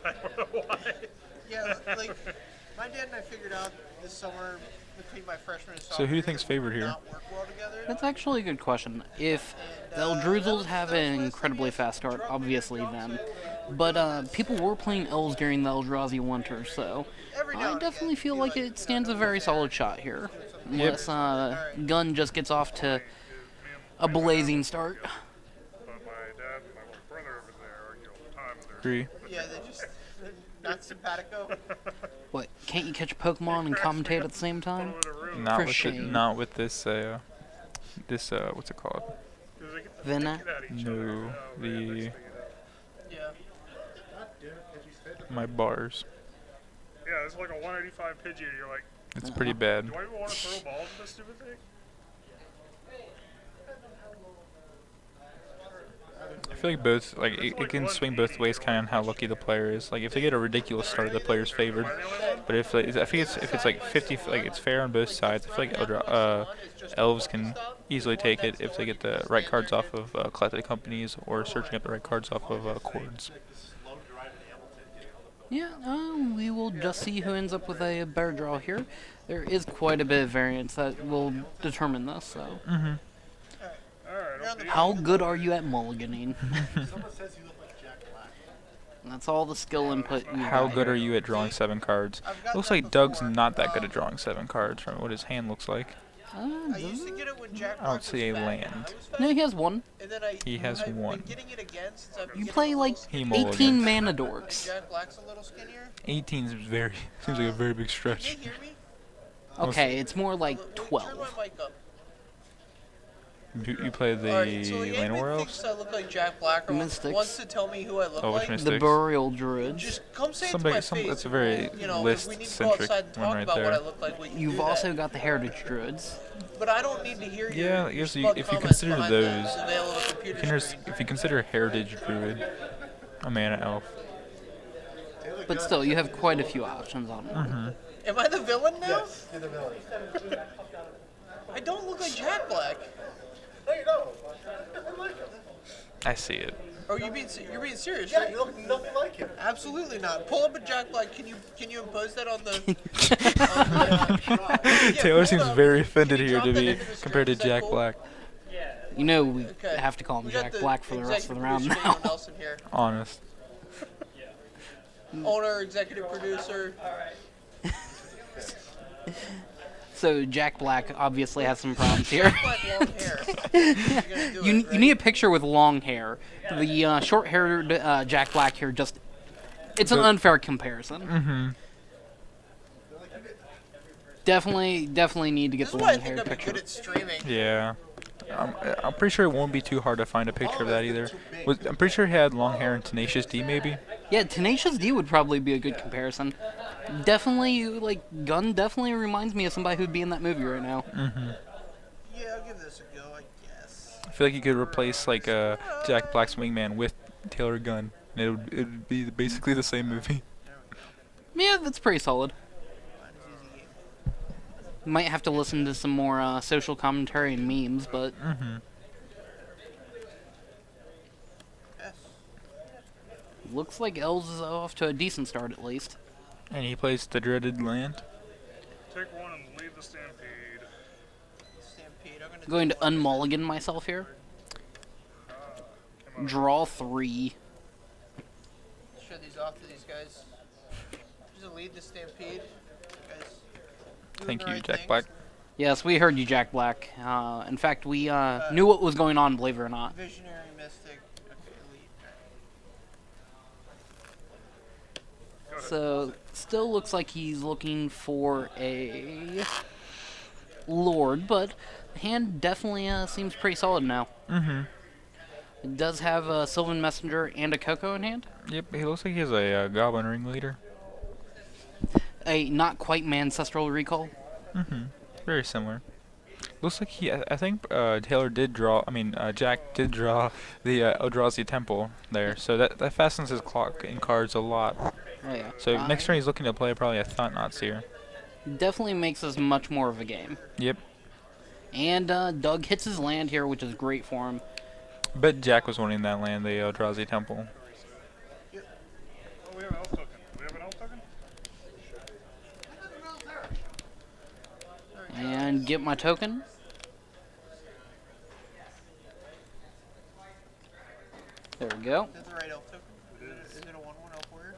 I don't know why. Yeah, like my dad and I figured out this summer between my freshman and So sophomore who do you year think's that we favored would here? not work well together. That's actually a good question. If And the that Eldrazi was have that was an last time incredibly he fast start, drugged me to obviously jump then. site. But people were playing Elves during the Eldrazi winter, so Every now I and definitely again, feel be like like, it stands a no very one's there, solid shot here. doing something. Unless Alright. Gunn just gets off to a blazing start. But my dad and my little brother over there argue all the time. Agree. Yeah, they're not simpatico. What, can't you catch a Pokemon and commentate at the same time? Not For with shame. not with this what's it called? Vena? No, the Yeah. my bars. Yeah, it's like a 185 Pidgey, and you're like, It's pretty bad. do I even want to throw balls at this stupid thing? I feel like both, like it can swing both ways, kind of on how lucky the player is. Like if they get a ridiculous start, the player's favored. But if like, I think if it's like 50, like it's fair on both sides. I feel like Elves can easily take it if they get the right cards off of collected companies or searching up the right cards off of chords. Yeah, we will just see who ends up with a better draw here. There is quite a bit of variance that will determine this, so. Mm-hmm. How good are you at mulliganing? That's all the skill input you How got good here. are you at drawing 7 cards? Looks like Doug's not that good at drawing 7 cards from what his hand looks like. I used to get it when Jack I don't see a was fat. land. I was fat, No, he has one. and then He has I've one. Been getting it again since I've been You getting play a like little He skinnier. 18 mulligans. mana And dorks. Jack Black's a little skinnier. 18 is very seems like a very big Can stretch. you hear me? Okay, it's more like Turn 12. my mic up. You play the Alright, so like, Llanowar anyone Elves? thinks I look like Jack Black or Mystics. wants to tell me who I look Oh, which like, Mystics? The Sticks. Burial Druids. just come say it to Somebody- my some- face. that's a very you know, if we list-centric need to go outside and one talk right about what there. I look like, we can You've do also that. got the Heritage Druids. But I don't need to hear Yeah, your I guess smug if you comments consider behind those, the veil of a computer screen. if you consider Heritage Druid a mana elf, But still, you have quite a few options on it. Am I the villain now? Yes, you're the villain. I don't look like Jack Black. No, you don't. I like him. I see it. Or you're being serious, Yeah, right? you look nothing like him. Absolutely not. Pull up a Jack Black. Can you impose that on the? Yeah, Taylor hold seems up. very Can offended you here drop to that be into the compared to stream? Is that Jack cool? Black. You know we Okay. have to call him We got Jack the Black for the rest of the round executive now. producer, Nelson here. Honest. Owner, executive producer. So Jack Black obviously has some problems here. Black long hair. You're gonna do You it, right? need a picture with long hair. The short-haired Jack Black here just... It's an unfair comparison. Mm-hmm. Definitely need to get This the is why I long think hair I'd be picture. good at streaming. Yeah. I'm pretty sure it won't be too hard to find a picture of that either. I'm pretty sure he had long hair and Tenacious D maybe. Yeah, Tenacious D would probably be a good comparison. Definitely, like, Gunn definitely reminds me of somebody who'd be in that movie right now. Mm-hmm. Yeah, I'll give this a go, I guess. I feel like you could replace like Jack Black's wingman with Taylor Gunn, and it would be basically the same movie. Yeah, that's pretty solid. Might have to listen to some more social commentary and memes, but Mm-hmm. Yes. looks like Elves is off to a decent start at least. And he plays the dreaded land. Take one and leave the stampede. Stampede. I'm gonna Going do to one. unmulligan myself here. Draw 3. Show these off to these guys. Just lead the stampede. Guys. doing Thank the you, right Jack things. Black. Yes, we heard you, Jack Black. In fact, we knew what was going on, believe it or not. Visionary mystic. Okay, elite. So, still looks like he's looking for a Lord, but hand definitely seems pretty solid now. Mm-hmm. It does have a Sylvan Messenger and a Coco in hand. Yep, he looks like he has a Goblin Ringleader. A not quite Ancestral Recall. Mm-hmm. Very similar. Looks like I think Taylor did draw, Jack did draw the Eldrazi Temple there, so that fastens his clock in cards a lot. Oh, yeah. So next turn he's looking to play probably a Thought-Knot Seer. Definitely makes this much more of a game. Yep. And Doug hits his land here, which is great for him. Bet Jack was wanting that land, the Eldrazi Temple. Oh, we have Elf And get my token. There we go. Is that the right elf token? Is it a 1/1 elf warrior?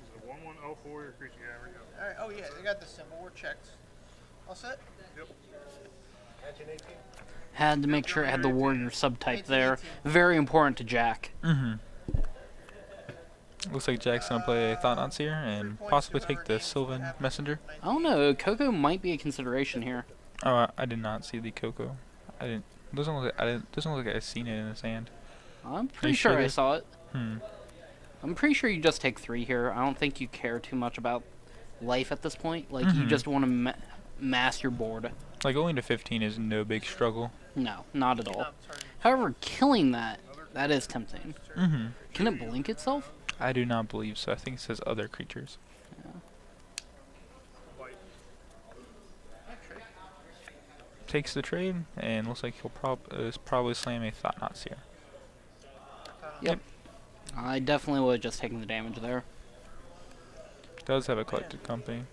It's a 1/1 elf warrior creature. Yeah, there we go. Alright, oh yeah, they got the symbol. We're checked. All set? Yep. 1918. Had to make sure it had the warrior subtype there. Very important to Jack. Mm-hmm. Looks like Jack's gonna play Thought here and possibly take the Sylvan Messenger. I don't know. Coco might be a consideration here. Oh, I did not see the Coco. I didn't. Doesn't look like I've seen it in his hand. I'm pretty sure I saw it. Hmm. I'm pretty sure you just take 3 here. I don't think you care too much about life at this point. Like, you just want to mass your board. Like, going to 15 is no big struggle. No, not at all. However, killing that is tempting. Mm-hmm. Can it blink itself? I do not believe so. I think it says other creatures. Takes the trade, and looks like he'll probably slam a Thought here. Yep. I definitely would have just taken the damage there. Does have a collected company.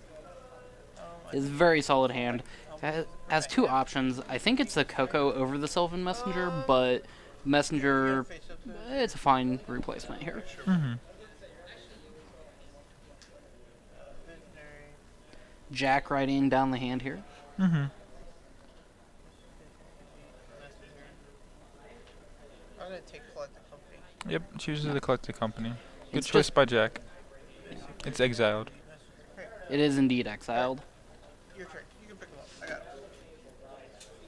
It's a very solid hand. Has 2 options. I think it's the Coco over the Sylvan Messenger, but Messenger, it's a fine replacement here. Mm-hmm. Jack riding down the hand here. Mm-hmm. I'm gonna take collect the company. Yep, chooses the collected company. Good It's choice just- by Jack. It's exiled. It is indeed exiled. Your turn. You can pick them up. I got it.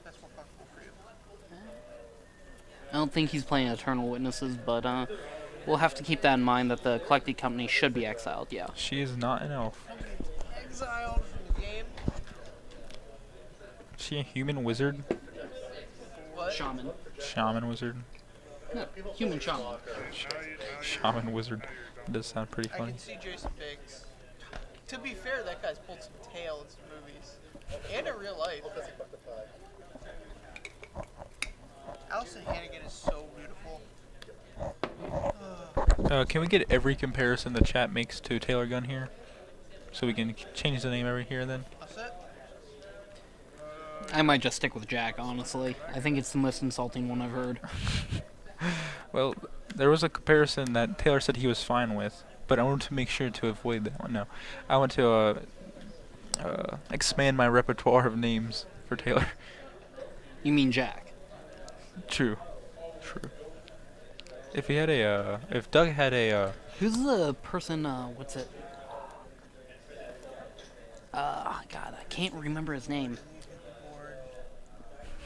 That's more comfortable for you. I don't think he's playing Eternal Witnesses, but we'll have to keep that in mind that the collected company should be exiled, yeah. She is not an elf. Exiled from the game. Is she a human wizard? What? Shaman. Shaman wizard? No, human shaman. Shaman wizard. That does sound pretty I funny. can see Jason Biggs. To be fair, that guy's pulled some tail in some movies. And in real life. Allison Hannigan is so beautiful. Can we get every comparison the chat makes to Taylor Gunn here? So we can change the name every here and then? That's it? I might just stick with Jack, honestly. I think it's the most insulting one I've heard. Well, there was a comparison that Taylor said he was fine with, but I wanted to make sure to avoid that one. No, I want to expand my repertoire of names for Taylor. You mean Jack? True. If he had if Doug had a, Who's the person, what's it? God, I can't remember his name.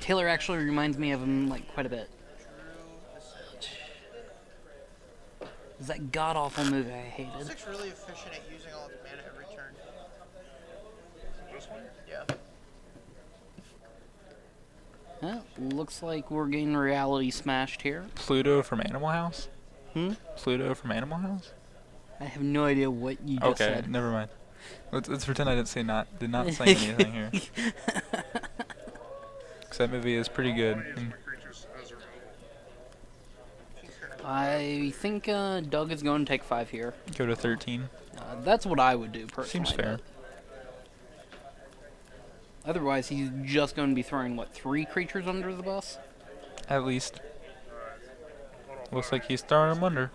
Taylor actually reminds me of him, like, quite a bit. Is that god-awful movie I hated? This looks really efficient at using all its mana every turn. This one? Yeah. Well, looks like we're getting reality smashed here. Pluto from Animal House? Hmm? Pluto from Animal House? I have no idea what you just Okay, said. never mind. Let's pretend I did not say anything here. Cause that movie is pretty good. Using my creatures as a removal. I think Doug is going to take 5 here. Go to 13. That's what I would do personally. Seems fair. but Otherwise, he's just going to be throwing, what, 3 creatures under the bus? At least. Looks like he's throwing them under.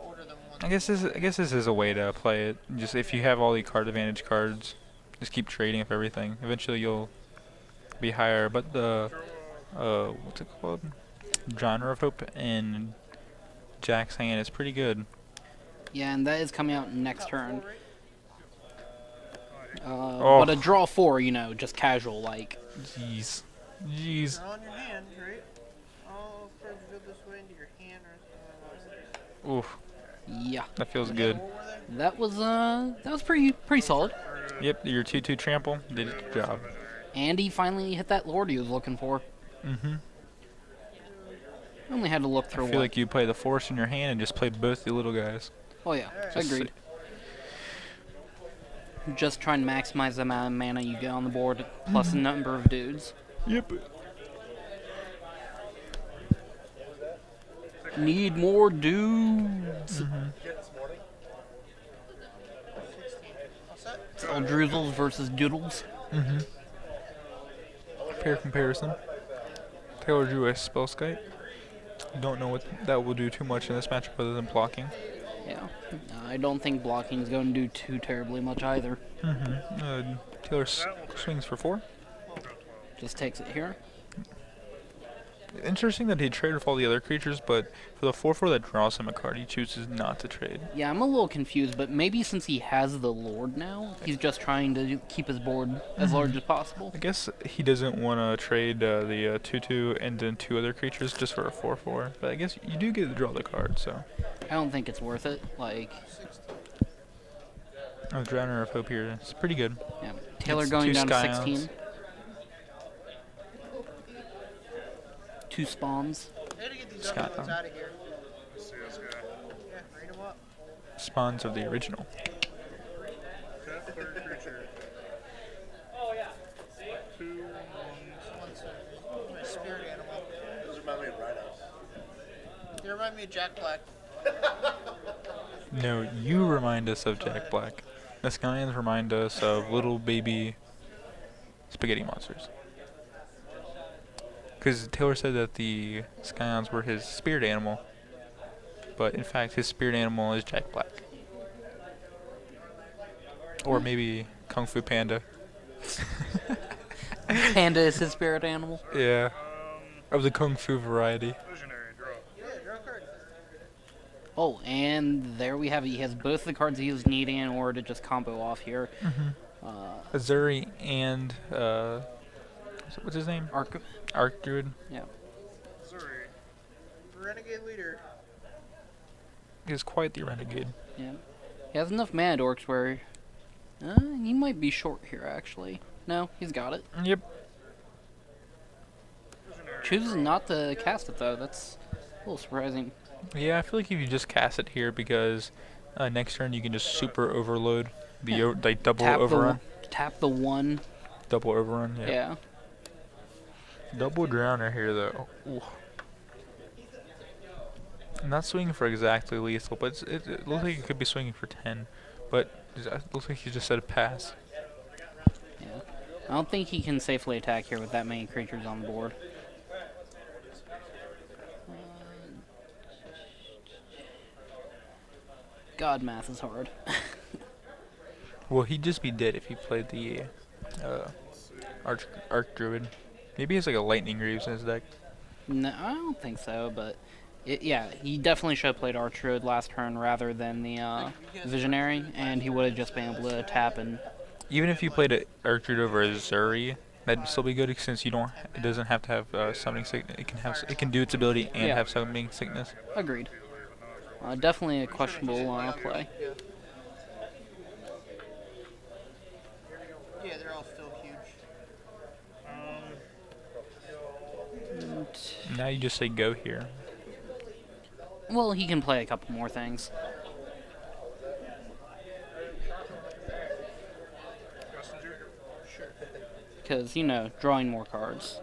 Order them one. I guess this is a way to play it. Just if you have all the card advantage cards, just keep trading up everything. Eventually you'll be higher. But the what's it called? Genre of Hope and Jack's hand is pretty good. Yeah, and that is coming out next turn. Oh. But a draw 4, you know, just casual, like. Jeez. Draw on your hand, right? All cards go this way into your hand or Oof. Yeah. That feels good. What were they? That was pretty solid. Yep, your 2/2 trample did its job. And he finally hit that lord he was looking for. Mm-hmm. Only had to look I through feel what. like you play the force in your hand and just play both the little guys. Oh yeah, Just agreed. Just try and maximize the amount of mana you get on the board, plus the number of dudes. Yep. Need more dudes. All set? It's all Droozles versus Doodles. fair comparison. Taylor drew a Spellskite. Don't know what that will do too much in this matchup other than blocking. Yeah. I don't think blocking is going to do too terribly much either. Taylor swings for 4. Just takes it here. Interesting that he traded with all the other creatures, but for the 4/4 that draws him a card, he chooses not to trade. Yeah, I'm a little confused, but maybe since he has the Lord now, he's just trying to keep his board as large as possible. I guess he doesn't want to trade the 2/2 and then 2 other creatures just for a 4/4. But I guess you do get to draw the card, so. I don't think it's worth it. Like, Oh, Drowner of Hope here. It's pretty good. yeah, Taylor It's going 2 down to Scions. 16. 2 spawns. I gotta get these Scott, other ones out of here. Let's see this guy. Yeah, read them up. Spawns of the original. Tap 3rd creature. 2 One's my spirit animal. Those remind me of rhinos. They remind me of Jack Black. No, you remind us of Jack Black. The Scions remind us of little baby spaghetti monsters. Because Taylor said that the Scions were his spirit animal, but in fact his spirit animal is Jack Black. Or maybe Kung Fu Panda. Panda is his spirit animal. Yeah. Of the Kung Fu variety. Visionary. Draw. Yeah, draw a card. Oh, and there we have it. He has both the cards he was needing in order to just combo off here. Azuri and what's his name? Arc Druid. Yeah. Missouri. Renegade leader. He's quite the renegade. Yeah. He has enough mana dorks where he might be short here actually. No, he's got it. Yep. Chooses not to cast it though. That's a little surprising. Yeah, I feel like if you just cast it here because next turn you can just super overload the like double overrun. Tap the 1. Double overrun, yeah. Yeah. Double Drowner here though. Ooh. I'm not swinging for exactly lethal, but it looks like it could be swinging for 10. But it looks like he just said a pass. Yeah. I don't think he can safely attack here with that many creatures on the board. God, math is hard. Well, he'd just be dead if he played the Arch Druid. Maybe he has like a Lightning Greaves in his deck. No, I don't think so, but yeah, he definitely should have played Archroad last turn rather than the Visionary, and he would have just been able to tap and. Even if you played an Arch Druid over a Zuri, that'd still be good since you don't. It doesn't have to have summoning sickness. It can do its ability and have summoning sickness. Agreed. Definitely a questionable play. Yeah, they're all still huge. Now you just say go here. Well, he can play a couple more things. Sure. Because, you know, drawing more cards.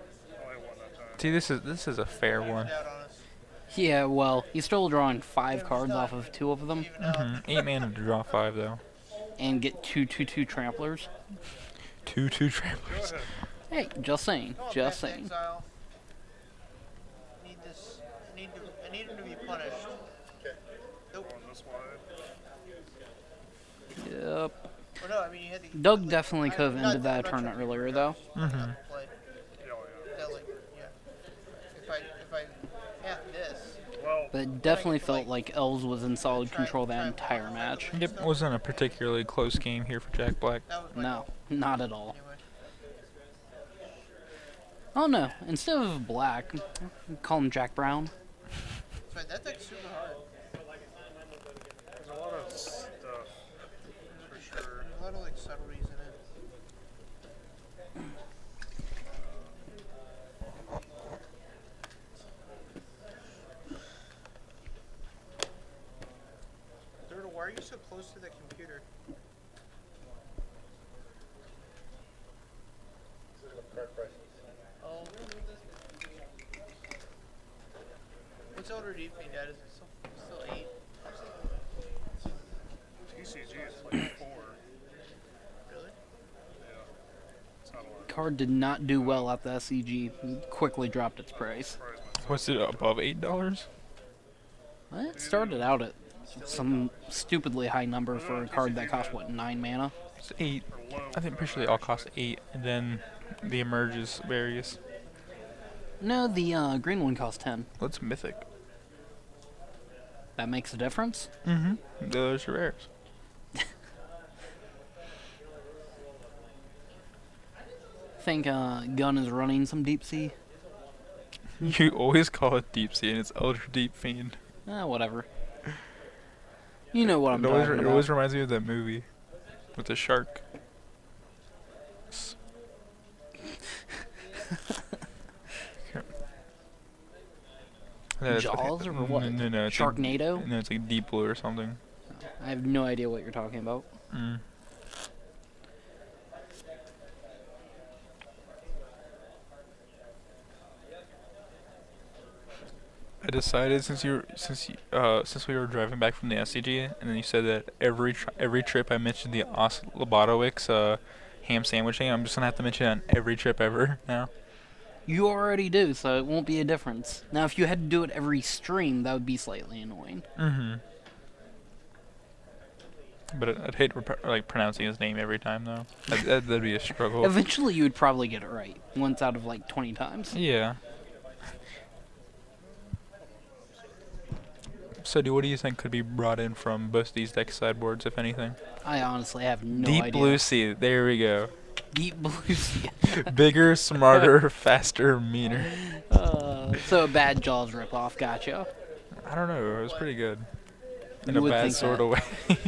See, this is a fair one. Out on us. Yeah, well, he's still drawing 5 cards off of 2 of them. 8 mana to draw 5 though. And get 2/2/2 tramplers. 2/2 tramplers. Hey, just saying. Go on, Just Bant saying. Exile. Need this. I need him to be punished. Nope. On this wide. Yep. Or no, I mean you had the. Doug definitely could have I'm ended that not tournament trying to earlier, be though. Play. Yeah, That, like, yeah. If I had this. Well, But it definitely felt like Elves was in solid control that entire match. Yep, it wasn't a particularly close game here for Jack Black. That was my No, not at all. anyway. Oh no, instead of Black, call him Jack Brown. That's right, that deck's super hard. there's a lot of stuff for sure. There's a lot of like subtleties in it. Dirtle, why are you so close to the computer? Card prices. Oh. What's Elder Deepening at? Is it still 8? TCG is like 4. Really? Yeah. It's not a lot. card did not do well at the SCG. It quickly dropped its price. Was it above $8? It started out at some stupidly high number for a card that cost, what, 9 mana? It's 8. I think pretty sure they all cost 8, and then the emerges various. No, the green one cost 10. What's mythic? That makes a difference? Mm-hmm. Those are rares. Think Gunn is running some deep sea. You always call it deep sea, and it's Ultra Deep Fiend. Whatever. You know what I'm It always, talking it about. always reminds me of that movie with the shark. Jaws or what? No, it's Sharknado? Like, no, it's like Deep Blue or something. I have no idea what you're talking about. Mm. I decided since we were driving back from the SCG, and then you said that every trip I mentioned the Os Lobotowicz ham sandwich thing, I'm just gonna have to mention it on every trip ever now. You already do, so it won't be a difference. Now, if you had to do it every stream, that would be slightly annoying. Mm-hmm. But I'd hate like pronouncing his name every time though. That'd be a struggle. Eventually, you would probably get it right once out of like 20 times. Yeah. So, what do you think could be brought in from both these deck sideboards, if anything? I honestly have no Deep idea. Blue Sea. There we go. Deep Blue Sea. Bigger, smarter, faster, meaner. So a bad Jaws ripoff, gotcha. I don't know. It was pretty good. In You a would bad think sort that. of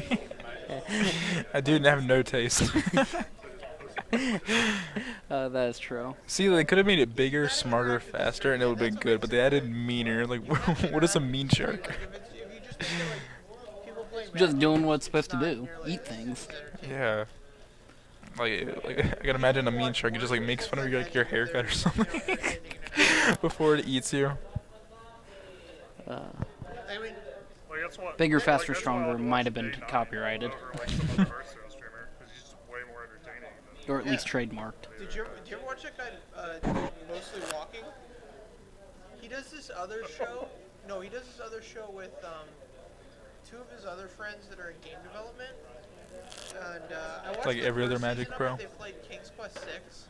way. I do have no taste. That is true. See, they could have made it bigger, smarter, faster, and it would have been good. But they added meaner. Like, what is a mean shark? Just doing what it's supposed to do. Eat things. Yeah. Like I can imagine a mean shark. It just like makes fun of your, like, your haircut or something before it eats you. Like, that's what, Bigger, like, faster, that's why I stronger would might watch have been Day 9 copyrighted. over, like, some other Hearthstone streamer, 'cause he's just way more entertaining than Or at least trademarked. Did you ever watch that guy, Mostly Walking? He does this other show. No, he does this other show with two of his other friends that are in game development. And I watched Like the every other first Magic season Pro? of it. They played King's Quest 6.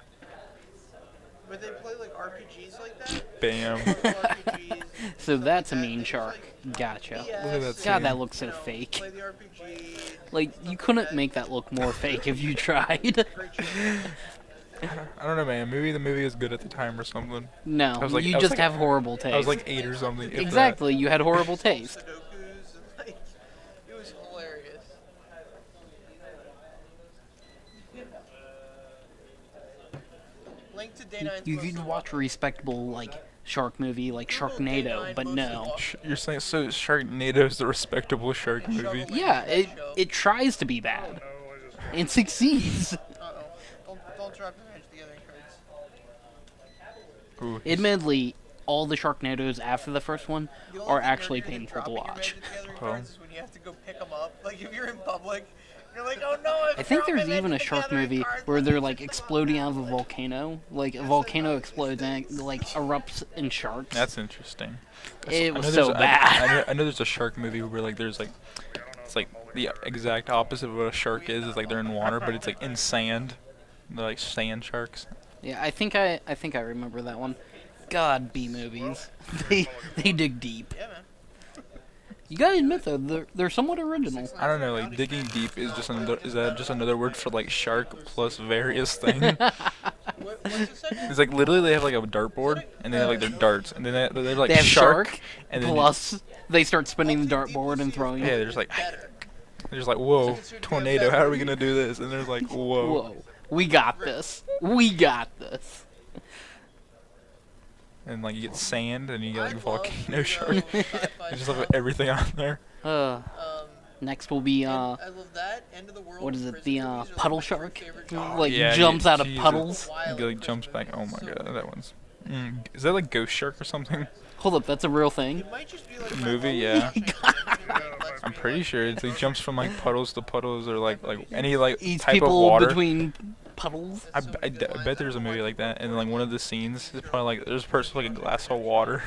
But they play like RPGs like that. Bam. RPGs, So stuff that's a like that. mean It's shark. like Gotcha. Look at that BS, scene. God, that looks so fake. Play the RPG. Like, you couldn't make that look more fake if you tried. Great show. I don't know, man. Maybe the movie is good at the time or something. No, I was like- you I was just like- have horrible taste. I was like 8 or something. if that. Exactly, you had horrible taste. Sudokus and like, it was hilarious. Link to Day 9's You could Mostly watch a respectable, like, shark movie like Sharknado, but no. You're saying so? Sharknado is the respectable shark movie. Yeah, it tries to be bad. Oh, I just And succeeds. Uh-oh. Don't drop your Magic the Gathering cards. Ooh, Admittedly, all the Sharknadoes after the first one The only are thing actually you're gonna get painful to dropping your watch. Magic the Gathering Well. cards is when you have to go pick them up. Like if you're in public, you're like, oh no, I think there's even a shark movie where they're like exploding out of a volcano. Like a volcano explodes and it, like erupts in sharks. that's interesting. It I know was there's so a- bad. I know there's a shark movie where like there's like it's like the exact opposite of what a shark is. It's like they're in water, but it's like in sand. They're like sand sharks. Yeah, I think I remember that one. God, B movies. They dig deep. Yeah, man. You gotta admit though, they're somewhat original. I don't know, like digging deep is that just another word for like shark plus various thing? What's the second? It's like literally they have like a dartboard and they have like their darts and then they're like They have shark and then Plus, they start spinning the dartboard and throwing yeah, it. they're just like Better. they're just like whoa tornado, how are we gonna do this? And they're like whoa. Whoa, we got this. We got this. And like you get sand and you get like I'd love volcano to shark. go I sci-fi just love show. everything on there. Uh, next will be And I love that. End of the World. what is and it? Prison The movies are, like, puddle my two shark, favorite genres. like Yeah, jumps out of Jesus. puddles. It like jumps back. Oh my god, that one's. Is that like Ghost Shark or something? Hold up, that's a real thing. It might just be like Movie, yeah. I'm pretty sure it's like jumps from like puddles to puddles or like any like Eats type of people water. between puddles. I bet there's a movie like that, and like one of the scenes is probably like there's a person with like a glass of water,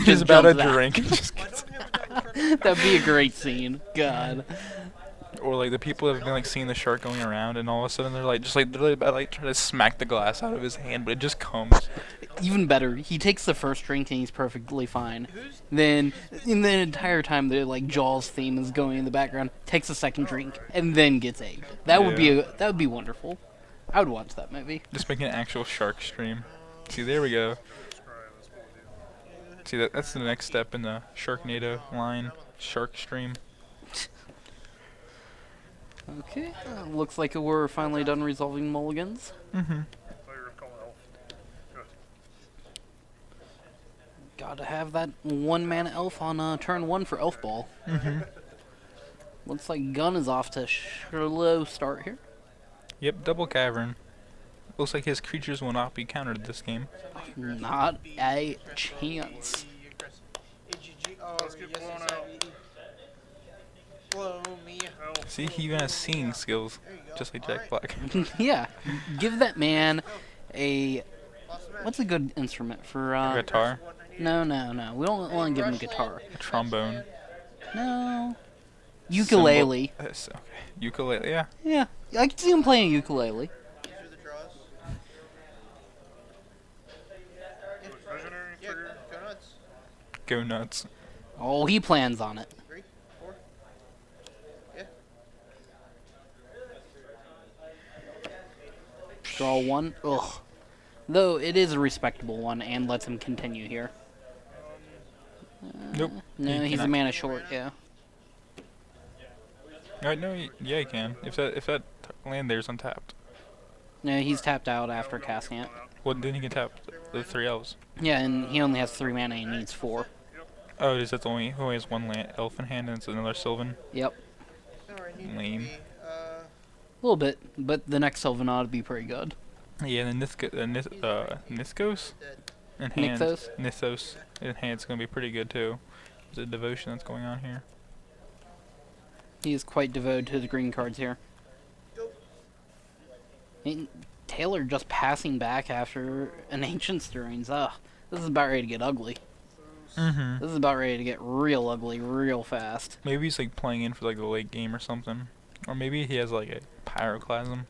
just about to jumps out. drink, and just Why gets, don't we have a guy in front of That'd be a great scene. God. or like the people have been like seeing the shark going around, and all of a sudden they're like just like literally about to, like try to smack the glass out of his hand, but it just comes. Even better, he takes the first drink and he's perfectly fine. Who's Then, in the entire time, the like Jaws theme is going in the background. Takes a second drink and then gets egged. That would be that would be wonderful. I would watch that movie. Just make an actual shark stream. See, there we go. See, that's the next step in the Sharknado line. Shark stream. Okay, looks like we're finally done resolving mulligans. Mm-hmm. I thought you were gonna call an elf. Good. Gotta have that 1-mana elf on turn 1 for Elf Ball. Mm-hmm. Looks like Gunn is off to slow start here. Yep, double cavern. Looks like his creatures will not be countered this game. Not a chance. AGG? Oh, Let's get yes, blown yes, out. Blow me. Elf. See, he even has seeing skills, There you go. just like Jack Black. Yeah, give that man a Lost the match. what's a good instrument for Guitar, No, we don't want to give him a guitar. a trombone. No. Ukulele. Okay. Ukulele, yeah. Yeah, I can see him playing a ukulele. These are the draws. Visionary Yeah, trigger. go nuts. Go nuts. Oh, he plans on it. 3, 4. Yeah. Draw 1. Ugh. Though it is a respectable one and lets him continue here. Nope. No, He he's a cannot. mana short, yeah. Alright, no, yeah, he can. If that land there's untapped. No, he's tapped out after casting it. Well, then he can tap the 3 elves. Yeah, and he only has 3 mana and needs 4. Oh, is that the only? He only has 1 elf in hand, and it's another Sylvan. Yep. No, I need Lame. to be, A little bit, but the next Sylvan ought to be pretty good. Yeah, and Nithgos dead. in hand. Nithos? Nithos in hand's gonna be pretty good too. There's a devotion that's going on here. He is quite devoted to the green cards here. Go. And Taylor just passing back after an Ancient Stirrings. Ugh, this is about ready to get ugly. Mm-hmm. This is about ready to get real ugly real fast. Maybe he's like playing in for like the late game or something, or maybe he has like a pyroclasm.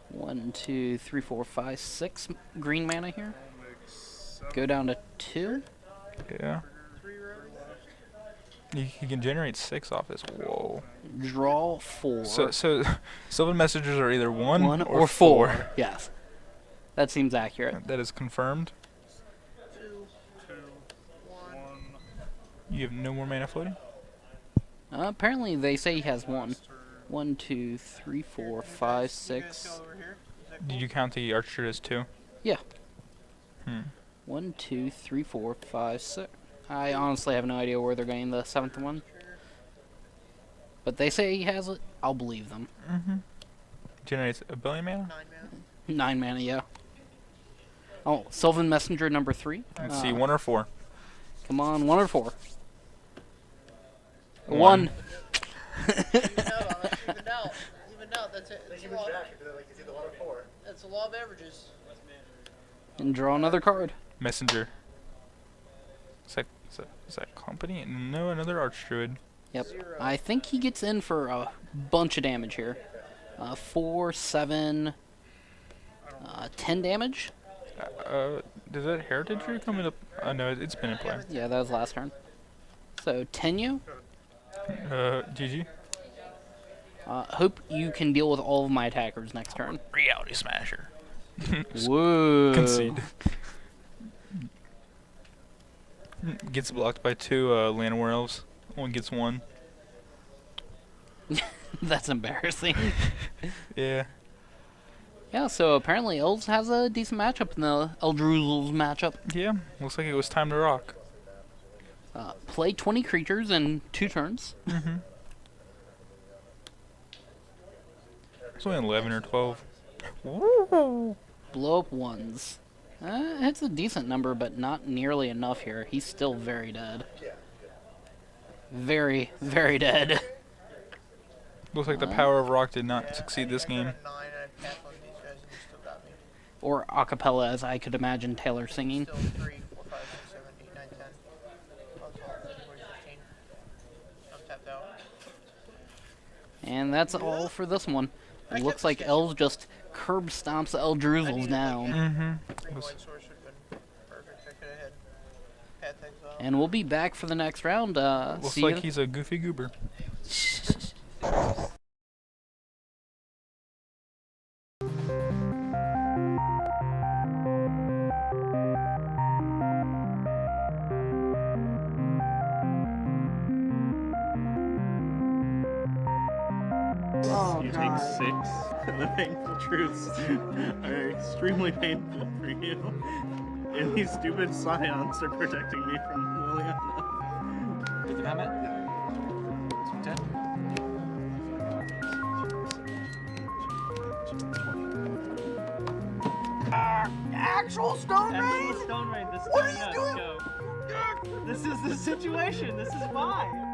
1, 2, 3, 4, 5, 6 green mana here. Makes Go down to 2. Yeah. 3 rows. He can generate 6 off this. Whoa. Draw 4. So Sylvan Messengers are either 1 or 4. Yes. That seems accurate. That is confirmed. 2, 2, 1. 1. You have no more mana floating? Apparently they say he has 1. Turn. 1, 2, 3, 4, 5, You guys 6. go over here. Is that Did cool? you count the archer as 2? Yeah. Hmm. 1, 2, 3, 4, 5, 6. I honestly have no idea where they're getting the 7th one. Trigger. But they say he has it. I'll believe them. Mm-hmm. Generates a billion mana? 9 mana. 9 mana, yeah. Oh, Sylvan Messenger number 3. Let's see, 1 or 4? Come on, 1 or 4. 1. 1. Even out on it. Even out. Even out. That's it. They It's give a it law. back if they're like it's either 1 or 4. That's a law of averages. And draw another card. Messenger. Is that company? No, another archdruid. Yep. 0. I think he gets in for a bunch of damage here. 4, 7, 10 damage. Does that heritage tree come up? No, it's been in play. Yeah, that was last turn. So, Tenyu. GG. Hope you can deal with all of my attackers next turn. Reality Smasher. Whoa. Concede. Gets blocked by 2 Llanowar Elves. Only gets 1. That's embarrassing. Yeah. Yeah, so apparently Elves has a decent matchup in the Eldrazi matchup. Yeah. Looks like it was time to rock. Play 20 creatures in 2 turns. Mm-hmm. It's only 11 or 12. Woo! Blow up 1s. It's a decent number, but not nearly enough here. He's still very dead. Very, very dead. Looks like the power of rock did not succeed this game. 9. I'd pass on these guys in or a cappella, as I could imagine Taylor singing. Still 3, 4, 5, 6, 7, 8, 9, 10. 12, 13, 14, 15. I'm tapped out. And that's all for this one. I It looks kept like sketching. Elves just curb stomps the I Eldrazi needed, down. Mm-hmm. Green white source would have been perfect. I could have had pad tags off. And we'll be back for the next round. Looks See like ya. he's a goofy goober. You take 6. The painful truths are extremely painful for you. And these stupid scions are protecting me from Liliana. Did you have it? Yeah. 10. Actual Stone Rain? Stone Rain, this What is are you doing? This is the situation. This is why.